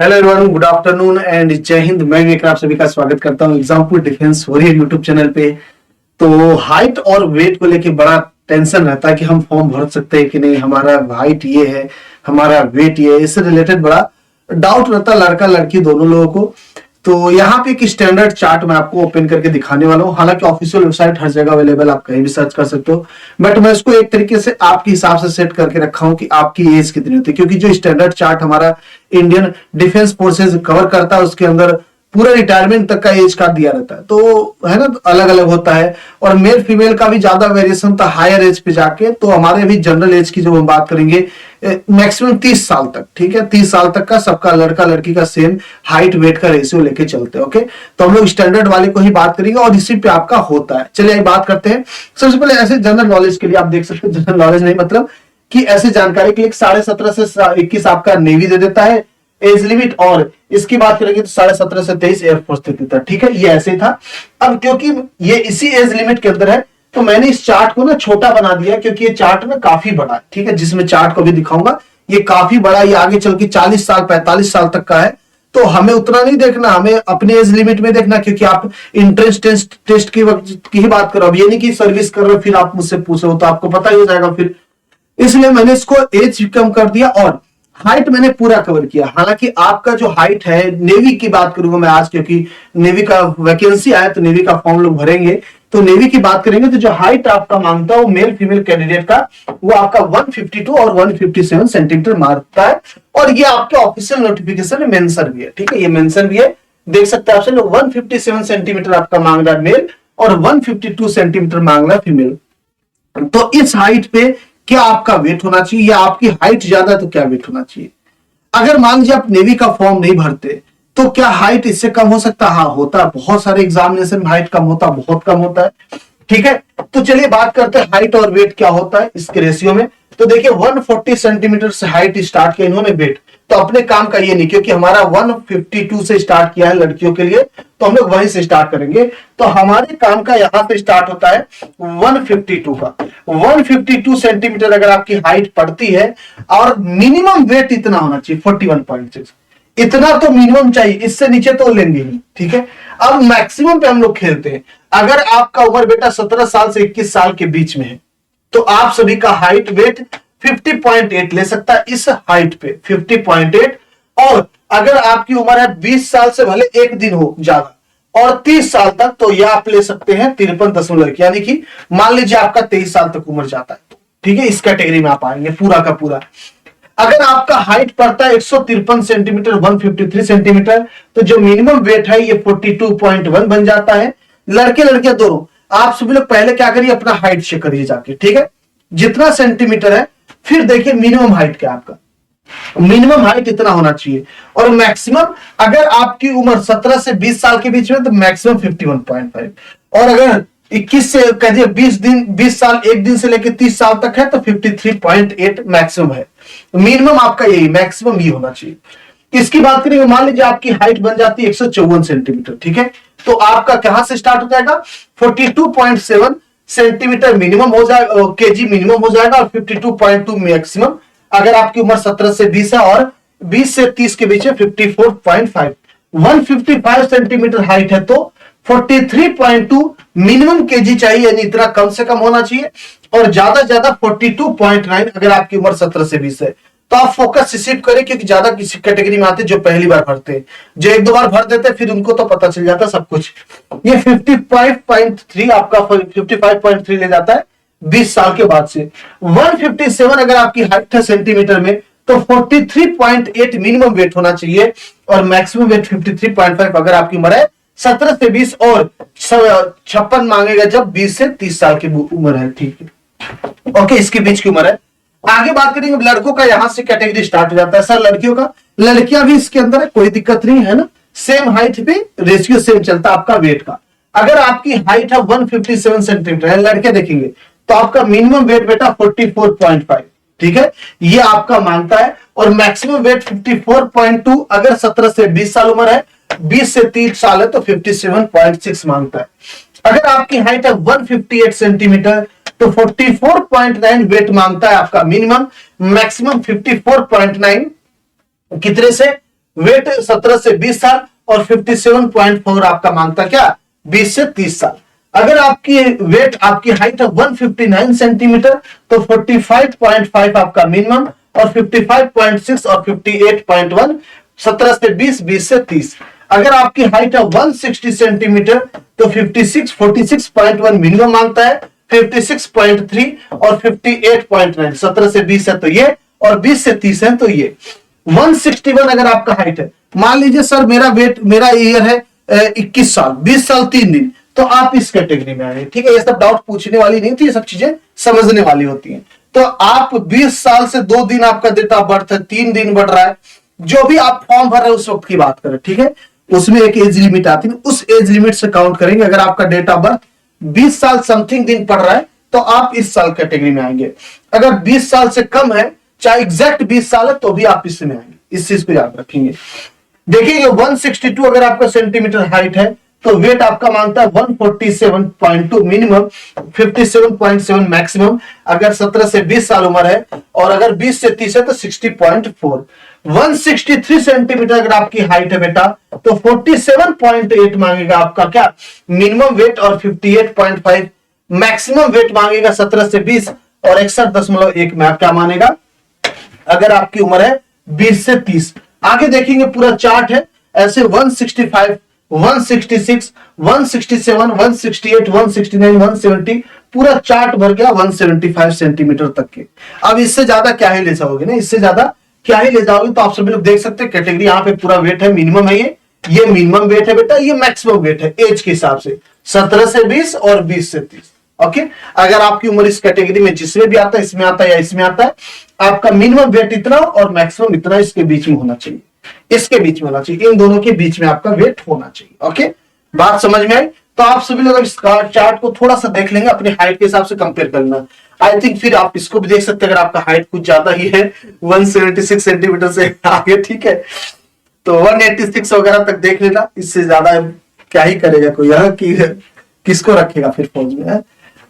Hello everyone, good afternoon and जय हिंद। मैं विक्रम, आप सभी का स्वागत करता हूं। एग्जाम्पल डिफेंस हो रही है यूट्यूब चैनल पे। तो हाइट और वेट को लेके बड़ा टेंशन रहता है कि हम फॉर्म भर सकते हैं कि नहीं, हमारा हाइट ये है, हमारा वेट ये है। इससे रिलेटेड बड़ा डाउट रहता है लड़का लड़की दोनों लोगों को। तो यहाँ पे एक स्टैंडर्ड चार्ट मैं आपको ओपन करके दिखाने वाला हूँ। हालांकि ऑफिशियल वेबसाइट हर जगह अवेलेबल, आप कहीं भी सर्च कर सकते हो, बट मैं इसको एक तरीके से आपके हिसाब से सेट करके रखा हूँ कि आपकी एज कितनी होती है। क्योंकि जो स्टैंडर्ड चार्ट हमारा इंडियन डिफेंस फोर्सेज कवर करता है उसके अंदर पूरा रिटायरमेंट तक का एज कार्ड दिया रहता है, तो है ना, अलग अलग होता है। और मेल फीमेल का भी ज्यादा वेरिएशन था हायर एज पे जाके। तो हमारे अभी जनरल एज की जो हम बात करेंगे, मैक्सिमम 30 साल तक, ठीक है, 30 साल तक का सबका लड़का लड़की का सेम हाइट वेट का रेशियो लेके चलते हैं। ओके, तो हम लोग स्टैंडर्ड वाले को ही बात करेंगे और इसी पे आपका होता है। चलिए बात करते हैं। सबसे पहले ऐसे जनरल नॉलेज के लिए आप देख सकते हैं, जनरल नॉलेज नहीं मतलब कि ऐसी जानकारी के लिए 17.5 से 21 आपका नेवी दे देता है एज लिमिट, और इसकी बात करेंगे तो 17.5 से 23 एयरफोर्स दे देता है। ठीक है, ये ऐसे ही था। अब क्योंकि ये इसी एज लिमिट के अंदर है तो मैंने इस चार्ट को ना छोटा बना दिया, क्योंकि ये चार्ट ना काफी बड़ा है। ठीक है, जिसमें चार्ट को भी दिखाऊंगा, ये काफी बड़ा, ये आगे चल के 40 साल 45 साल तक का है। तो हमें उतना नहीं देखना, हमें अपने एज लिमिट में देखना, क्योंकि आप इंट्रेंस टेस्ट की वक्त की ही बात करो। अब ये नहीं कि सर्विस कर रहे हो फिर आप मुझसे पूछो, तो आपको पता ही हो जाएगा फिर। इसलिए मैंने इसको एज कम कर दिया और हाइट मैंने पूरा कवर किया। हालांकि आपका जो हाइट है, नेवी की बात करूंगा मैं आज, क्योंकि नेवी का वैकेंसी आया तो नेवी का फॉर्म लोग भरेंगे। तो नेवी की बात करेंगे तो जो हाइट आपका मांगता है वो मेल फीमेल कैंडिडेट का, वो आपका 152 और 157 सेंटीमीटर मारता है। और ये आपके ऑफिशियल नोटिफिकेशन में मेंशन भी है। ठीक है, ये मेंशन भी है, देख सकते हैं आप सब लोग। 157 सेंटीमीटर आपका मांग रहा है मेल और 152 सेंटीमीटर मांग रहा है फीमेल। तो इस हाइट पे क्या आपका वेट होना चाहिए, या आपकी हाइट ज्यादा है तो क्या वेट होना चाहिए। अगर मान लीजिए आप नेवी का फॉर्म नहीं भरते तो क्या हाइट इससे कम हो सकता है? हाँ, होता है। बहुत सारे एग्जामिनेशन में हाइट कम होता है, बहुत कम होता है। ठीक है, तो चलिए बात करते हैं हाइट और वेट क्या होता है इसके रेशियो में। तो देखिए 140 सेंटीमीटर से हाइट स्टार्ट किया इन्होंने, वेट तो अपने काम का ये नहीं, क्योंकि हमारा 152 से स्टार्ट किया है लड़कियों के लिए, तो हम लोग वहीं से स्टार्ट करेंगे। तो हमारे काम का यहां से स्टार्ट होता है 152 का। 152 सेंटीमीटर अगर आपकी हाइट पड़ती है और मिनिमम वेट इतना होना चाहिए 41.6, इतना तो मिनिमम चाहिए, इससे नीचे तो लेंगे नहीं। ठीक है, अब मैक्सिमम पे हम लोग खेलते हैं। अगर आपका उम्र बेटा 17 साल से 21 साल के बीच में है तो आप सभी का हाइट वेट 50.8 ले सकता है इस हाइट पे, 50.8। और अगर आपकी उम्र है 20 साल से भले एक दिन हो ज्यादा और 30 साल तक, तो यह आप ले सकते हैं 53.1, यानी कि मान लीजिए आपका 23 साल तक उम्र जाता है तो ठीक है, इस कैटेगरी में आप आएंगे पूरा का पूरा। अगर आपका हाइट पड़ता है 153 सेंटीमीटर, 153 सेंटीमीटर, तो जो मिनिमम वेट है ये 42.1 बन जाता है। लड़के लड़कियां दोनों, आप सभी लोग पहले क्या करिए, अपना हाइट चेक करिए जाके। ठीक है, जितना सेंटीमीटर है, फिर देखिए मिनिमम हाइट क्या आपका, मिनिमम हाइट इतना होना चाहिए। और मैक्सिमम, अगर आपकी उम्र 17 से 20 साल के बीच में तो मैक्सिमम 51.5, और अगर 21 से कहिए 20 साल एक दिन से लेकर 30 साल तक है तो 53.8 मैक्सिमम है। मिनिमम आपका यही, मैक्सिमम ये होना चाहिए। इसकी बात करेंगे, मान लीजिए आपकी हाइट बन जाती है 154 सेंटीमीटर। ठीक है, तो आपका कहां से स्टार्ट हो जाएगा, 42.7 सेंटीमीटर मिनिमम हो जाएगा, केजी मिनिमम हो जाएगा, और 52.2 मैक्सिमम। अगर आपकी उम्र 17 से 20 है और 20 से 30 के बीच में 54.5, 155 सेंटीमीटर हाइट है तो 43.2 मिनिमम केजी चाहिए, यानी इतना कम से कम होना चाहिए। और ज्यादा ज्यादा 42.9 अगर आपकी उम्र 17 से 20 है। तो आप फोकस रिसीव करें, क्योंकि ज्यादा किसी कैटेगरी में आते जो पहली बार भरते हैं, जो एक दो बार भर देते फिर उनको तो पता चल जाता सब कुछ। ये 55.3 आपका 55.3 ले जाता है 20 साल के बाद से। 157 अगर आपकी हाइट है सेंटीमीटर में तो 43.8 मिनिमम वेट होना चाहिए, और मैक्सिमम वेट 53.5 अगर आपकी उम्र है 17 से 20, और 56 मांगेगा जब 20 से 30 साल की उम्र है। ठीक है, ओके, इसके बीच की उम्र है। आगे बात करेंगे लड़कों का, यहां से कैटेगरी स्टार्ट हो जाता है। सर लड़कियों का, लड़कियां भी इसके अंदर है, कोई दिक्कत नहीं है ना, सेम हाइट पे रेशियो सेम चलता है आपका वेट का। अगर आपकी हाइट है 157 सेंटीमीटर है, लड़के देखेंगे तो आपका मिनिमम वेट बेटा 44.5। ठीक है, ये आपका मांगता है, और मैक्सिमम वेट 54.2 अगर 17 से 20 साल उम्र है, 20 से 30 साल है तो 57.6 मांगता है। अगर आपकी हाइट है 158 सेंटीमीटर तो 44.9 वेट मांगता है आपका मिनिमम, मैक्सिमम 54.9 कितने से वेट 17 से 20 साल और 57.4 आपका मांगता क्या, 20 से 30 साल। अगर आपकी वेट, आपकी हाइट है 159 सेंटीमीटर तो 45.5 आपका मिनिमम और 55.6 और 58.1 17 से 20, 20 से 30। अगर आपकी हाइट है 160 सेंटीमीटर तो 46.1 मिनिमम मांगता है, 56.3 और 58.9 17 से 20 है तो ये, और 20 से 30 है तो ये। 161 अगर आपका हाइट है, मान लीजिए सर मेरा वेट, मेरा ईयर है 21 साल, 20 साल 3 दिन, तो आप इस कैटेगरी में आए। ठीक है, ये सब डाउट पूछने वाली नहीं थी, ये सब चीजें समझने वाली होती हैं। तो आप 20 साल से 2 दिन आपका डेट ऑफ बर्थ है, 3 दिन बढ़ रहा है, जो भी आप फॉर्म भर रहे हैं उस वक्त की बात करें। ठीक है, उसमें एक एज लिमिट आती है, उस एज लिमिट से काउंट करेंगे। अगर आपका डेट ऑफ बर्थ 20 साल समथिंग दिन पड़ रहा है तो आप इस साल कैटेगरी में आएंगे। अगर 20 साल से कम है, चाहे एग्जैक्ट 20 साल है, तो भी आप इसमें आएंगे। इस चीज को याद रखेंगे। देखिए 162 अगर आपका सेंटीमीटर हाइट है तो वेट आपका मांगता है 147.2 मिनिमम, 57.7 मैक्सिमम। अगर 17 से 20 साल उम्र है और अगर 20 से 30 है तो 60.4। 163 सेंटीमीटर अगर आपकी हाइट है बेटा तो 47.8 मांगेगा आपका क्या, मिनिमम वेट, और 58.5 मैक्सिमम वेट मांगेगा 17 से 20 और 61.1 में क्या मानेगा अगर आपकी उम्र है 20 से 30। आगे देखेंगे पूरा चार्ट है ऐसे 165, 166, 167, 168, 169, 170 पूरा चार्ट भर गया 175 सेंटीमीटर तक के। अब इससे ज्यादा क्या ही ले जाओगे ना, इससे ज्यादा क्या ही ले जाओगे। तो आप सभी लोग देख सकते हैं कैटेगरी, यहाँ पे पूरा वेट है, मिनिमम है ये मिनिमम वेट है बेटा, ये मैक्सिमम वेट है एज के हिसाब से 17 से 20 और 20 से 30। ओके, अगर आपकी उम्र इस कैटेगरी में जिसमें भी आता है, इसमें आता है या इसमें आता है, आपका मिनिमम वेट इतना और मैक्सिमम इतना इसके बीच में होना चाहिए, इसके बीच में होना चाहिए, इन दोनों के बीच में आपका वेट होना चाहिए। ओके, बात समझ में आई? तो आप सभी लोग इस चार्ट को थोड़ा सा देख लेंगे, अपने हाइट के हिसाब से कंपेयर करना। आई थिंक फिर आप इसको भी देख सकते हैं, अगर आपका हाइट कुछ ज्यादा ही है 176 सेंटीमीटर से आगे, ठीक है, तो 186 वगैरह तक देख लेना। इससे ज्यादा क्या ही करेगा कोई, कि किसको रखेगा फिर फौज में है?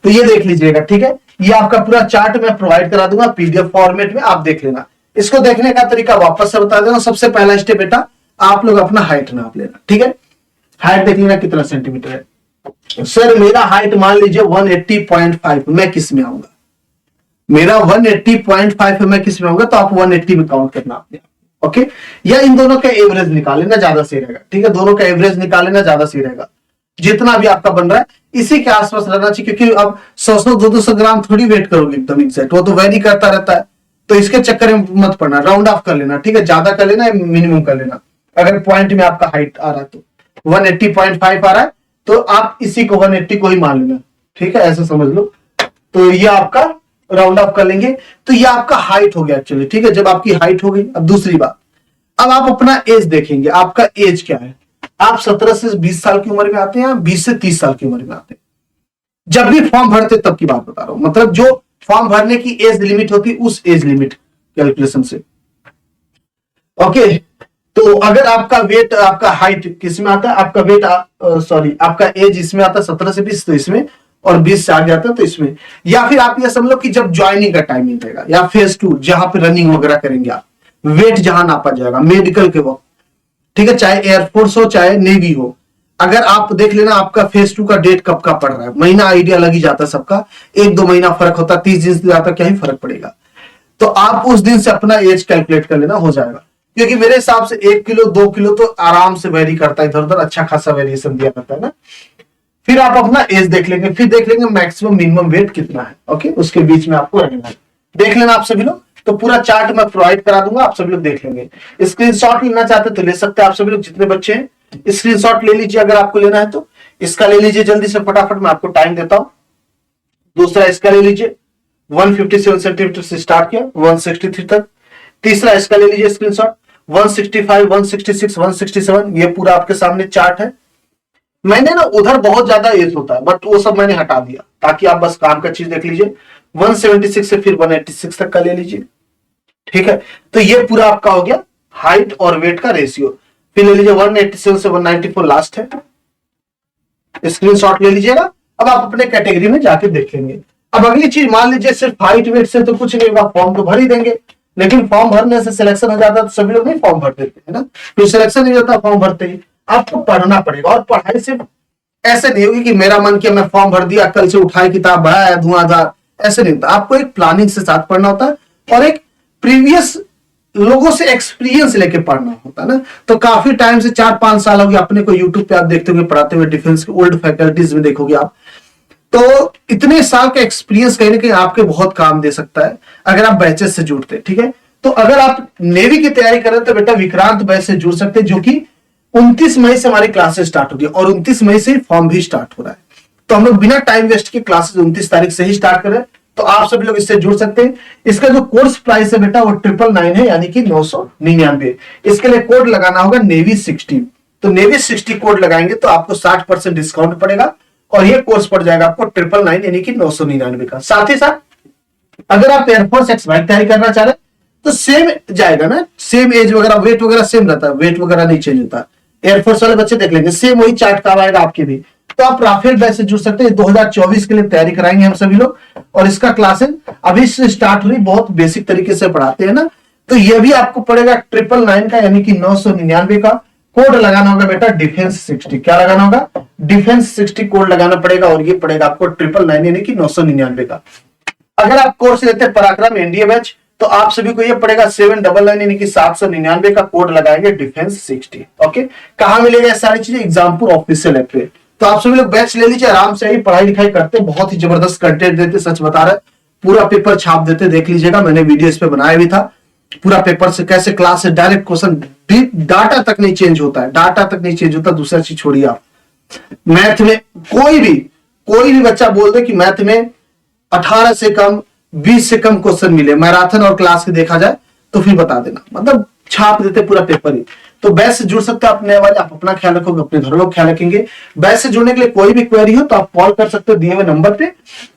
तो ये देख लीजिएगा। ठीक है, ये आपका पूरा चार्ट मैं प्रोवाइड करा दूंगा पीडीएफ फॉर्मेट में, आप देख लेना। इसको देखने का तरीका वापस से बता देना। सबसे पहला स्टेप बेटा, आप लोग अपना हाइट नाप लेना। ठीक है, हाइट देख लेना कितना सेंटीमीटर है। सर मेरा हाइट मान लीजिए 180.5, मैं किस में आऊंगा, मेरा 180.5 है, मैं किस में आऊंगा, तो आप 180 में काउंट करना आपने। ओके, या इन दोनों का एवरेज निकाल लेना, ज्यादा सही रहेगा। ठीक है, दोनों का एवरेज निकाल लेना, ज्यादा सही रहेगा। जितना भी आपका बन रहा है इसी के आसपास रहना चाहिए, क्योंकि अब 100-200 ग्राम थोड़ी वेट करोगे एकदम एग्जैक्ट, वो तो वेरी करता रहता है। तो इसके चक्कर में मत पड़ना, राउंड ऑफ कर लेना। ठीक है, ज्यादा कर लेना, मिनिमम कर लेना। अगर पॉइंट में आपका हाइट आ रहा है तो 180.5 आ रहा है तो आप इसी को 180 को ही मान लेना। ठीक है, ऐसे समझ लो। तो ये आपका राउंड ऑफ कर लेंगे, तो ये आपका हाइट हो गया एक्चुअली। ठीक है, जब आपकी हाइट हो गई, अब दूसरी बात, अब आप अपना एज देखेंगे, आपका एज क्या है। आप 17 से 20 साल की उम्र में आते हैं, 20 से 30 साल की उम्र में आते हैं। जब भी फॉर्म भरते तब की बात बता रहा हूं, मतलब जो फॉर्म भरने की एज लिमिट होती है उस एज लिमिट कैलकुलेशन से। ओके, तो अगर आपका वेट, आपका हाइट किस में आता है, आपका वेट सॉरी आपका एज इसमें आता है 17 से 20 तो इसमें, और 20 से आगे आता है तो इसमें। या फिर आप ये समझ लो कि जब ज्वाइनिंग का टाइमिंग रहेगा, या फेज 2 जहां पे रनिंग वगैरह करेंगे आप, वेट जहां नापा जाएगा मेडिकल के वक्त। ठीक है, चाहे एयरफोर्स हो चाहे नेवी हो, अगर आप देख लेना आपका फेज 2 का डेट कब का पड़ रहा है, महीना आइडिया लग ही जाता है सबका, 1-2 महीना फर्क होता है, 30 दिन से ज्यादा क्या ही फर्क पड़ेगा। तो आप उस दिन से अपना एज कैलकुलेट कर लेना, हो जाएगा। क्योंकि मेरे हिसाब से 1 किलो 2 किलो तो आराम से वेरी करता है, इधर उधर अच्छा खासा वेरिएशन दिया करता है ना। फिर आप अपना एज देख लेंगे, फिर देख लेंगे मैक्सिमम मिनिमम वेट कितना है। ओके, उसके बीच में आपको रहना है, देख लेना आप सभी लोग। तो पूरा चार्ट मैं प्रोवाइड करा दूंगा, आप सभी लोग देख लेंगे। स्क्रीनशॉट लेना चाहते तो ले सकते हैं आप सभी लोग, जितने बच्चे हैं स्क्रीनशॉट ले लीजिए अगर आपको लेना है तो। इसका ले लीजिए जल्दी से फटाफट, मैं आपको टाइम देता हूं। दूसरा इसका ले लीजिए, 157 सेंटीमीटर से स्टार्ट किया 163 तक। तीसरा इसका ले लीजिए स्क्रीनशॉट, 165, 166, 167, ये पूरा आपके सामने चार्ट है। मैंने ना उधर बहुत ज्यादा एज होता है, बट वो सब मैंने हटा दिया ताकि आप बस काम का चीज देख लीजिए। 176 से फिर 186 तक का ले लीजिए। ठीक है, तो ये पूरा आपका हो गया हाइट और वेट का रेशियो। फिर ले लीजिए 187 से 194 लास्ट है, स्क्रीनशॉट ले लीजिएगा। अब आप अपने कैटेगरी में जाके देख लेंगे। अब अगली चीज, मान लीजिए सिर्फ हाइट वेट से तो कुछ नहीं होगा, फॉर्म तो भर ही देंगे। लेकिन फॉर्म भरने से सिलेक्शन हो जाता है तो सभी लोग नहीं फॉर्म भर देते है ना। तो सिलेक्शन नहीं होता फॉर्म भरते ही, आपको पढ़ना पड़ेगा। और पढ़ाई सिर्फ ऐसे नहीं होगी कि मेरा मन किया मैं फॉर्म भर दिया, कल से उठाई किताब है धुआंधार, ऐसे नहीं होता। आपको एक प्लानिंग से साथ पढ़ना होता है और एक प्रीवियस लोगों से एक्सपीरियंस लेके पढ़ना होता है ना। तो काफी टाइम से 4-5 साल हो गए अपने को यूट्यूब पे आप देखते होंगे पढ़ाते हुए, डिफेंस के ओल्ड फैकल्टीज में देखोगे आप। तो इतने साल का एक्सपीरियंस कहीं ना कहीं आपके बहुत काम दे सकता है अगर आप बैचेस से जुड़ते हैं, ठीक है। तो अगर आप नेवी की तैयारी कर रहे हैं तो बेटा विक्रांत बैच से जुड़ सकते हैं, जो कि 29 मई से हमारी क्लासेस स्टार्ट होगी और 29 मई से फॉर्म भी स्टार्ट हो रहा है। तो हम लोग बिना टाइम वेस्ट के क्लासेस 29 तारीख से ही स्टार्ट कर रहे हैं, तो आप सभी लोग इससे जुड़ सकते हैं। इसका जो कोर्स प्राइस है बेटा वो 999 है, यानी कि 999। इसके लिए कोड लगाना होगा नेवी 60। तो नेवी 60 कोड लगाएंगे तो आपको 60% डिस्काउंट पड़ेगा और ये कोर्स पड़ जाएगा आपको 999 यानी कि 999 का। साथ ही साथ अगर आप एयरफोर्स एक्स-वाई तैयारी करना चाह रहे हैं तो सेम जाएगा ना, सेम एज वगैरह वेट वगैरह सेम रहता है, वेट वगैरह नहीं चेंज होता। एयरफोर्स वाले बच्चे देख लेंगे, सेम वही चार्ट काम आएगा आपके भी। तो आप राफेल बैच से जुड़ सकते हैं। 2024 के लिए तैयारी कराएंगे हम सभी लोग और इसका क्लासेस अभी से स्टार्ट हुई, बहुत बेसिक तरीके से पढ़ाते हैं ना। तो ये भी आपको पड़ेगा 999 का, यानी कि 999 का। कोड लगाना होगा बेटा डिफेंस 60। क्या लगाना होगा? डिफेंस 60 कोड लगाना पड़ेगा और ये पड़ेगा आपको 999 यानी कि 999 का। अगर आप कोर्स लेते हैं पराक्रम एनडीए बैच तो आप सभी को ये पड़ेगा 799 यानी कि 799 का। कोड लगाएंगे डिफेंस 60। ओके, कहां मिलेगा ये सारी चीजें? एग्जामपुर ऑफिशियल ऐप पे। तो आप सभी लोग बैच ले लीजिए, आराम से ही पढ़ाई लिखाई करते, बहुत ही जबरदस्त कंटेंट देते, सच बता रहे, पूरा पेपर छाप देते। देख लीजिएगा, मैंने वीडियो इस पे बनाया भी था। पूरा पेपर से कैसे क्लास से डायरेक्ट क्वेश्चन, डाटा तक नहीं चेंज होता है, डाटा तक नहीं चेंज होता। दूसरा चीज छोड़िए, आप मैथ में कोई भी बच्चा बोल दे कि मैथ में 18 से कम 20 से कम क्वेश्चन मिले मैराथन और क्लास के देखा जाए तो फिर बता देना, मतलब छाप देते पूरा पेपर ही। तो बैच से जुड़ सकते हैं अपने वाले, आप अपना ख्याल रखोगे, अपने घर का ख्याल रखेंगे। बैच से जुड़ने के लिए कोई भी क्वेरी हो तो आप कॉल कर सकते हो दिए हुए नंबर पे।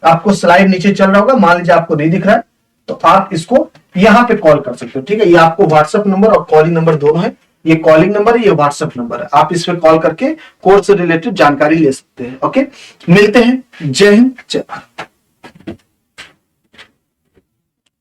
आपको स्लाइड नीचे चल रहा होगा, मान लीजिए आपको नहीं दिख रहा है तो आप इसको यहां पे कॉल कर सकते हो, ठीक है। ये आपको व्हाट्सएप नंबर और कॉलिंग नंबर दोनों है। ये कॉलिंग नंबर है, ये व्हाट्सएप नंबर है। आप इस पे कॉल करके कोर्स से रिलेटेड जानकारी ले सकते हैं। ओके, मिलते हैं। जय हिंद, जय भारत।